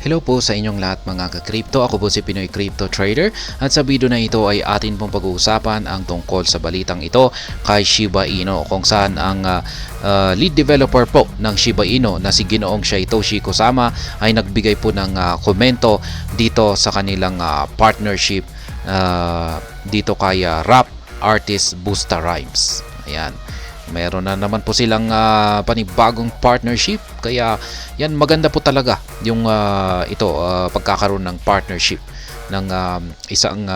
Hello po sa inyong lahat mga ka-crypto. Ako po si Pinoy Crypto Trader at sa video na ito ay atin pong pag-uusapan ang tungkol sa balitang ito kay Shiba Inu, kung saan ang lead developer po ng Shiba Inu na si Ginoong Satoshi Kusama ay nagbigay po ng komento dito sa kanilang partnership dito kay rap artist Busta Rhymes. Ayan. Meron na naman po silang panibagong partnership, kaya yan, maganda po talaga yung pagkakaroon ng partnership ng isang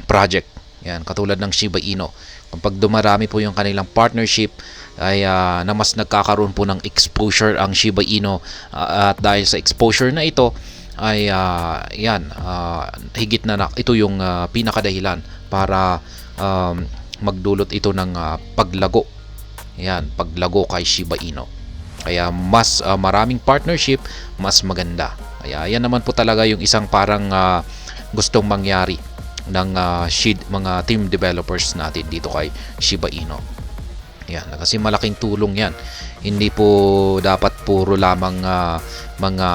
project. Yan, katulad ng Shiba Inu. Kapag dumarami po yung kanilang partnership ay na mas nagkakaroon po ng exposure ang Shiba Inu, at dahil sa exposure na ito ay higit na ito yung pinakadahilan para magdulot ito ng paglago. Yan, paglago kay Shiba Inu. Kaya mas maraming partnership, mas maganda. Kaya yan naman po talaga yung isang parang gustong mangyari ng mga team developers natin dito kay Shiba Inu. Yan, kasi malaking tulong yan. Hindi po dapat puro lamang mga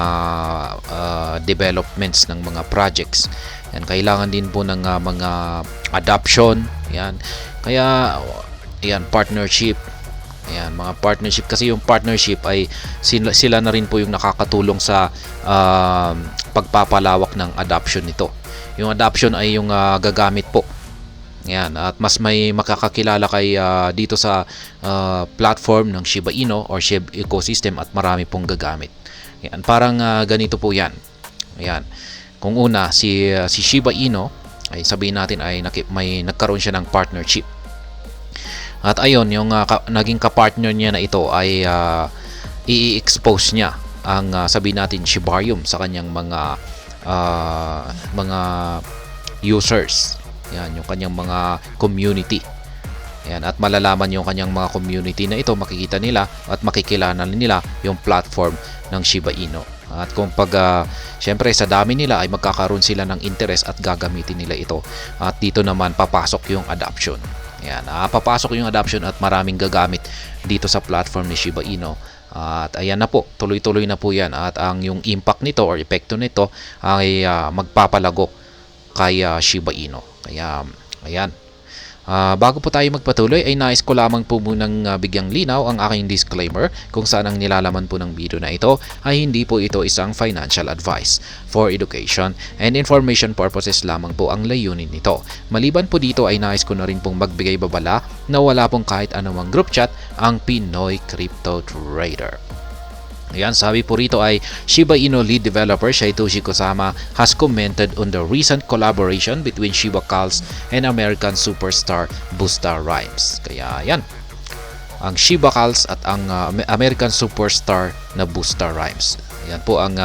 developments ng mga projects. Yan, kailangan din po ng mga adoption. Yan. Kaya yan, partnership. Yan, mga partnership, kasi yung partnership ay sila na rin po yung nakakatulong sa pagpapalawak ng adoption nito. Yung adoption ay yung gagamit po. Yan, at mas may makakakilala kay dito sa platform ng Shiba Inu or Shiba ecosystem, at marami pong gagamit. Yan, parang ganito po yan. Yan. Kung una si Shiba Inu ay sabihin natin ay may nagkaroon siya ng partnership. At ayun, yung naging kapartner niya na ito ay i-expose niya ang sabihin natin Shibarium sa kanyang mga users. Yan, yung kanyang mga community. Yan, at malalaman yung kanyang mga community na ito, makikita nila at makikilala nila yung platform ng Shiba Inu. At kung syempre sa dami nila ay magkakaroon sila ng interest at gagamitin nila ito. At dito naman papasok yung adoption. Yan, papasok yung adoption at maraming gagamit dito sa platform ni Shiba Inu. At ayan na po, tuloy-tuloy na po yan. At yung impact nito or epekto nito ay magpapalago kay Shiba Inu. Kaya ayan. Bago po tayo magpatuloy ay nais ko lamang po munang bigyang linaw ang aking disclaimer kung saan ang nilalaman po ng video na ito ay hindi po ito isang financial advice. For education and information purposes lamang po ang layunin nito. Maliban po dito ay nais ko na rin pong magbigay babala na wala pong kahit anumang group chat ang Pinoy Crypto Trader. Ayan, sabi po rito ay Shiba Inu lead developer Satoshi Kusama has commented on the recent collaboration between Shiba Cals and American superstar Busta Rhymes. Kaya yan, ang Shiba Cals at ang American superstar na Busta Rhymes. Yan po ang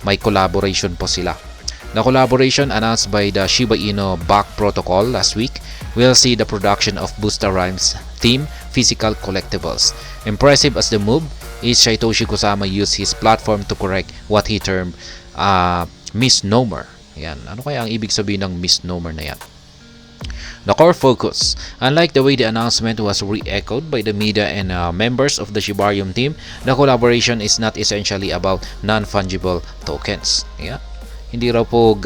may collaboration po sila. The collaboration announced by the Shiba Inu back protocol last week will see the production of Busta Rhymes theme physical collectibles. Impressive as the move is, Satoshi Kusama used his platform to correct what he termed misnomer. Yan. Ano kaya ang ibig sabihin ng misnomer na yan? The core focus, unlike the way the announcement was re-echoed by the media and members of the Shibarium team, the collaboration is not essentially about non-fungible tokens. Yeah? Hindi raw po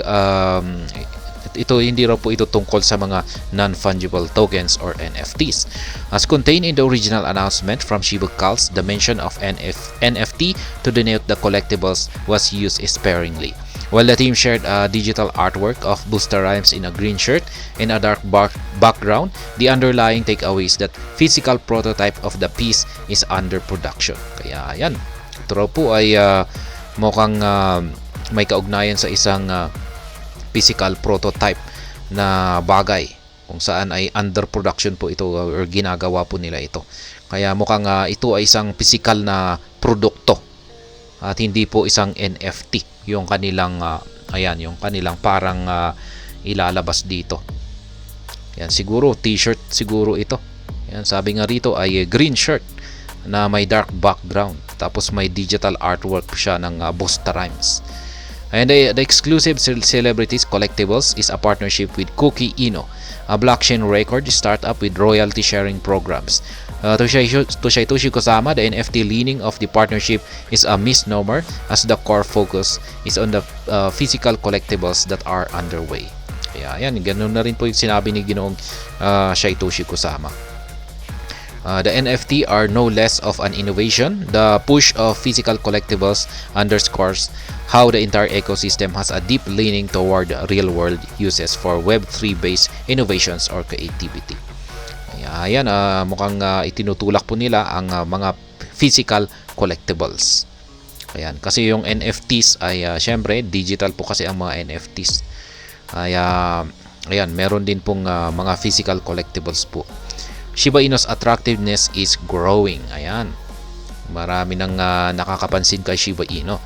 ito tungkol sa mga non-fungible tokens or NFTs. As contained in the original announcement from Shiba Cals, the mention of NFT to denote the collectibles was used sparingly. While the team shared a digital artwork of Busta Rhymes in a green shirt and a dark background, the underlying takeaway is that physical prototype of the piece is under production. Kaya yan, ito raw po ay mukhang may kaugnayan sa isang physical prototype na bagay kung saan ay under production po ito or ginagawa po nila ito. Kaya mukhang ito ay isang physical na produkto at hindi po isang NFT yung kanilang yung kanilang parang ilalabas dito. Yan, siguro t-shirt siguro ito. Yan, sabi nga rito ay green shirt na may dark background, tapos may digital artwork siya ng Busta Rhymes. And the exclusive celebrities collectibles is a partnership with Cookie Ino, a blockchain record startup with royalty sharing programs. To Satoshi Kusama, the NFT leaning of the partnership is a misnomer as the core focus is on the physical collectibles that are underway. Kaya yan, ganun na rin po yung sinabi ni Ginoong Satoshi Kusama. The NFT are no less of an innovation. The push of physical collectibles underscores how the entire ecosystem has a deep leaning toward real-world uses for Web3 based innovations or creativity. Ayan, mukhang itinutulak po nila ang mga physical collectibles. Ayan, kasi yung NFTs ay syempre digital po kasi ang mga NFTs. Ayan, meron din pong mga physical collectibles po. Shiba Inu's attractiveness is growing. Ayan, marami nang nakakapansin kay Shiba Inu.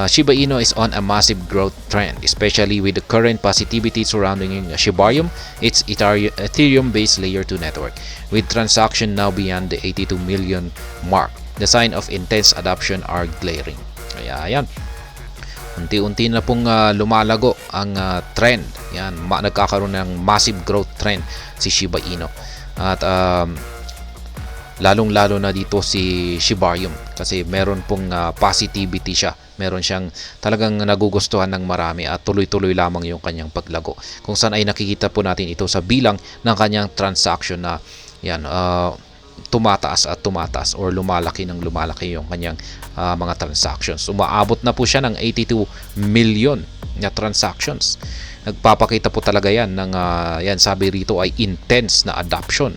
Shiba Inu is on a massive growth trend, especially with the current positivity surrounding Shibarium, its Ethereum-based Layer 2 network, with transaction now beyond the 82 million mark. The sign of intense adoption are glaring. Kaya ayan, unti-unti na pong lumalago ang trend. Yan, nagkakaroon ng massive growth trend si Shiba Inu. At lalong-lalo na dito si Shibarium kasi meron pong positivity siya. Meron siyang talagang nagugustuhan ng marami at tuloy-tuloy lamang yung kanyang paglago. Kung saan ay nakikita po natin ito sa bilang ng kanyang transaction na yan, tumataas at tumataas or lumalaki ng lumalaki yung kanyang mga transactions. Umaabot na po siya ng 82 million na transactions. Nagpapakita po talaga yan ng yan, sabi rito ay intense na adoption.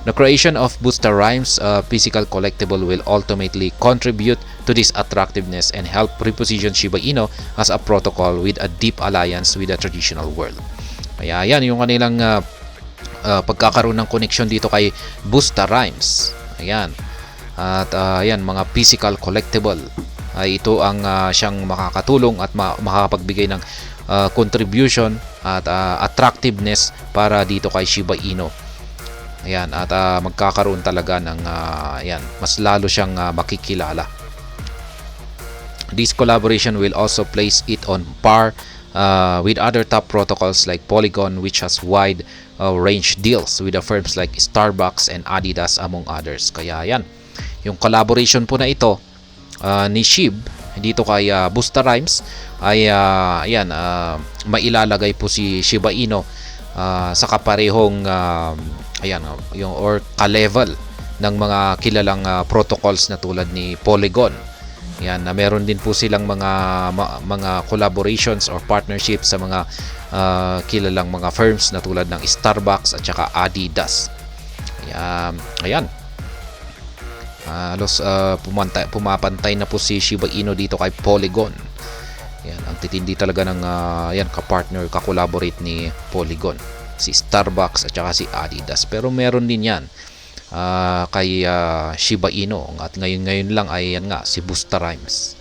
The creation of Busta Rhymes physical collectible will ultimately contribute to this attractiveness and help reposition Shiba Inu as a protocol with a deep alliance with the traditional world. Kaya yan yung kanilang pagkakaroon ng connection dito kay Busta Rhymes. Ayan. At ayan, mga physical collectible. Ito ang siyang makakatulong at makakapagbigay ng contribution at attractiveness para dito kay Shiba Inu. Ayan, at magkakaroon talaga ng ayan, mas lalo siyang makikilala. This collaboration will also place it on par with other top protocols like Polygon, which has wide range deals with the firms like Starbucks and Adidas among others. Kaya yan, yung collaboration po na ito ni Shib dito kay Busta Rhymes ay ayan, mailalagay po si Shiba Inu sa kaparehong ayan, yung or ka-level ng mga kilalang protocols na tulad ni Polygon. Yan, na meron din po silang mga collaborations or partnerships sa mga kilalang mga firms na tulad ng Starbucks at saka Adidas. Ayan. Halos pumapantay na po si Shiba Inu dito kay Polygon. Yan, ang titindi talaga ng yan, ka-partner, ka-collaborate ni Polygon. Si Starbucks at saka si Adidas. Pero meron din yan kay Shiba Inu. At ngayon lang ay yan nga, si Busta Rhymes.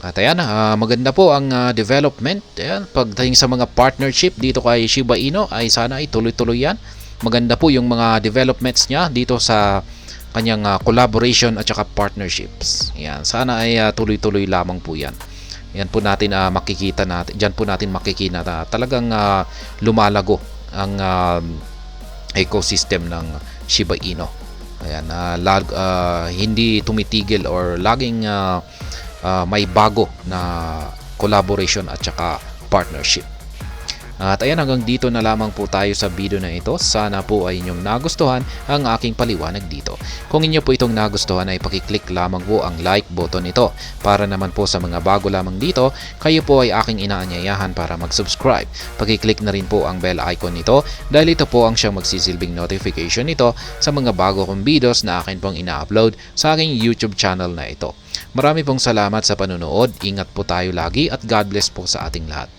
At ayan, maganda po ang development. Ayan, pagdating sa mga partnership dito kay Shiba Inu ay sana ay tuloy-tuloy yan. Maganda po yung mga developments niya dito sa kanyang collaboration at saka partnerships. Yan, sana ay tuloy-tuloy lamang po yan. Yan po natin makikita natin. Diyan po natin makikita na talagang lumalago ang ecosystem ng Shiba Inu. Ayan, hindi tumitigil or laging may bago na collaboration at saka partnership. At ayan, hanggang dito na lamang po tayo sa video na ito. Sana po ay inyong nagustuhan ang aking paliwanag dito. Kung inyo po itong nagustuhan ay pakiclick lamang po ang like button nito. Para naman po sa mga bago lamang dito, kayo po ay aking inaanyayahan para mag-subscribe. Pakiclick na rin po ang bell icon nito dahil ito po ang siyang magsisilbing notification nito sa mga bago kong videos na akin pong ina-upload sa aking YouTube channel na ito. Marami pong salamat sa panonood. Ingat po tayo lagi at God bless po sa ating lahat.